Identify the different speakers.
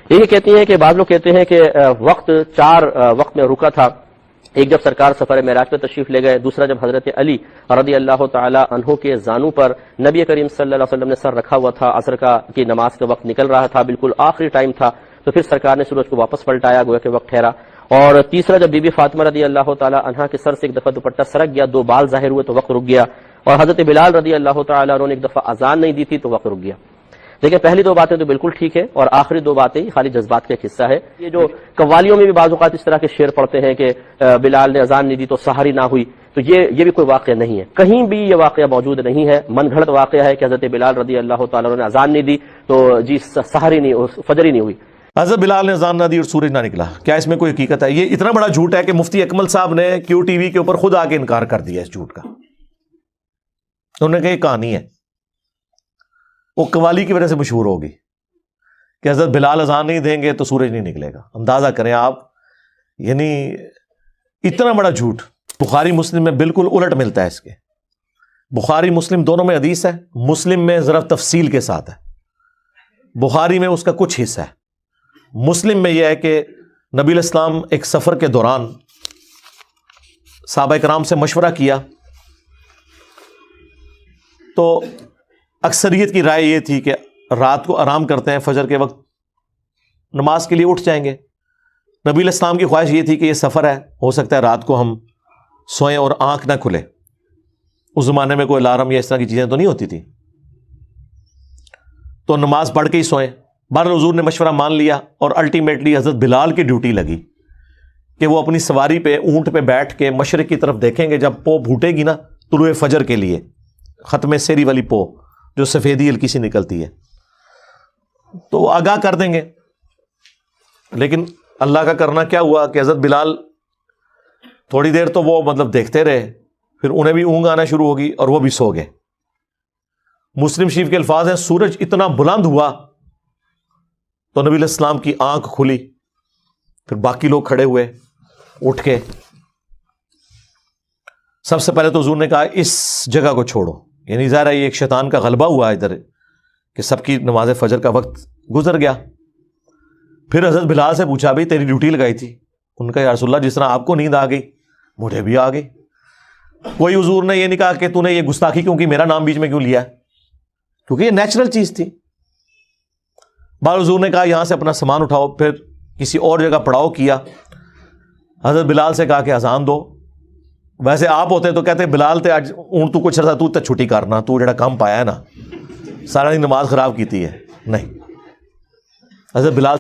Speaker 1: یہ کہتی ہیں کہ بعض لوگ کہتے ہیں کہ وقت 4 وقت میں رکا تھا. ایک جب سرکار سفر معراج پہ تشریف لے گئے، دوسرا جب حضرت علی رضی اللہ تعالی عنہ کے زانو پر نبی کریم صلی اللہ علیہ وسلم نے سر رکھا ہوا تھا، عصر کی نماز کا وقت نکل رہا تھا، بالکل آخری ٹائم تھا، تو پھر سرکار نے سورج کو واپس پلٹایا، گویا کہ وقت ٹھہرا. اور تیسرا جب بی بی فاطمہ رضی اللہ تعالی عنہا کے سر سے ایک دفعہ دوپٹہ سرک گیا، 2 بال ظاہر ہوئے تو وقت رک گیا. اور حضرت بلال رضی اللہ تعالی عنہ نے ایک دفعہ اذان نہیں دی تھی تو وقت رک گیا. دیکھیں پہلی 2 باتیں تو بالکل ٹھیک ہے، اور آخری 2 باتیں خالی جذبات کا ایک حصہ ہے. یہ جو قوالیوں میں بھی بعض اوقات اس طرح کے شعر پڑھتے ہیں کہ بلال نے اذان نہیں دی تو سحری نہ ہوئی، تو یہ بھی کوئی واقعہ نہیں ہے، کہیں بھی یہ واقعہ موجود نہیں ہے. من گھڑت واقعہ ہے کہ حضرت بلال رضی اللہ تعالیٰ عنہ نے اذان نہیں دی تو جی سحری نہیں، فجر ہی نہیں ہوئی.
Speaker 2: حضرت بلال نے اذان نہ دی اور سورج نہ نکلا، کیا اس میں کوئی حقیقت ہے؟ یہ اتنا بڑا جھوٹ ہے کہ مفتی اکمل صاحب نے کیو ٹی وی کے اوپر خود آ کے انکار کر دیا اس جھوٹ کا. انہوں نے کہا یہ کہانی ہے، وہ قوالی کی وجہ سے مشہور ہوگی کہ حضرت بلال اذان نہیں دیں گے تو سورج نہیں نکلے گا. اندازہ کریں آپ، یعنی اتنا بڑا جھوٹ. بخاری مسلم میں بالکل الٹ ملتا ہے اس کے. بخاری مسلم دونوں میں حدیث ہے، مسلم میں ذرا تفصیل کے ساتھ ہے، بخاری میں اس کا کچھ حصہ ہے. مسلم میں یہ ہے کہ نبی علیہ السلام ایک سفر کے دوران صحابہ کرام سے مشورہ کیا تو اکثریت کی رائے یہ تھی کہ رات کو آرام کرتے ہیں، فجر کے وقت نماز کے لیے اٹھ جائیں گے. نبی علیہ السلام کی خواہش یہ تھی کہ یہ سفر ہے، ہو سکتا ہے رات کو ہم سوئیں اور آنکھ نہ کھلے. اس زمانے میں کوئی الارم یا اس طرح کی چیزیں تو نہیں ہوتی تھی، تو نماز پڑھ کے ہی سوئیں. بہرحال حضور نے مشورہ مان لیا اور الٹیمیٹلی حضرت بلال کی ڈیوٹی لگی کہ وہ اپنی سواری پہ اونٹ پہ بیٹھ کے مشرق کی طرف دیکھیں گے. جب پو پھوٹے گی نا طلوع فجر کے لیے، ختم سیری والی پو جو سفیدی ہلکی سی نکلتی ہے، تو وہ آگاہ کر دیں گے. لیکن اللہ کا کرنا کیا ہوا کہ حضرت بلال تھوڑی دیر تو وہ دیکھتے رہے، پھر انہیں بھی اونگ آنا شروع ہوگی اور وہ بھی سو گئے. مسلم شریف کے الفاظ ہیں، سورج اتنا بلند ہوا تو نبی علیہ السلام کی آنکھ کھلی، پھر باقی لوگ کھڑے ہوئے اٹھ کے. سب سے پہلے تو حضور نے کہا اس جگہ کو چھوڑو، یعنی ظاہر ہے یہ ایک شیطان کا غلبہ ہوا ادھر کہ سب کی نماز فجر کا وقت گزر گیا. پھر حضرت بلال سے پوچھا بھائی تیری ڈیوٹی لگائی تھی؟ ان کا یا رسول اللہ جس طرح آپ کو نیند آ گئی مجھے بھی آ گئی. کوئی حضور نے یہ نہیں کہا کہ تو نے یہ گستاخی کیوں کی، میرا نام بیچ میں کیوں لیا، کیونکہ یہ نیچرل چیز تھی. بعض حضور نے کہا یہاں سے اپنا سامان اٹھاؤ، پھر کسی اور جگہ پڑاؤ کیا. حضرت بلال سے کہا کہ اذان دو. ویسے آپ ہوتے تو کہتے بلال تے اج اون تو کچھ رہتا تو چھٹی کرنا، تو جڑا کام پایا ہے نا سارا دن نماز خراب کیتی ہے. نہیں، حضرت بلال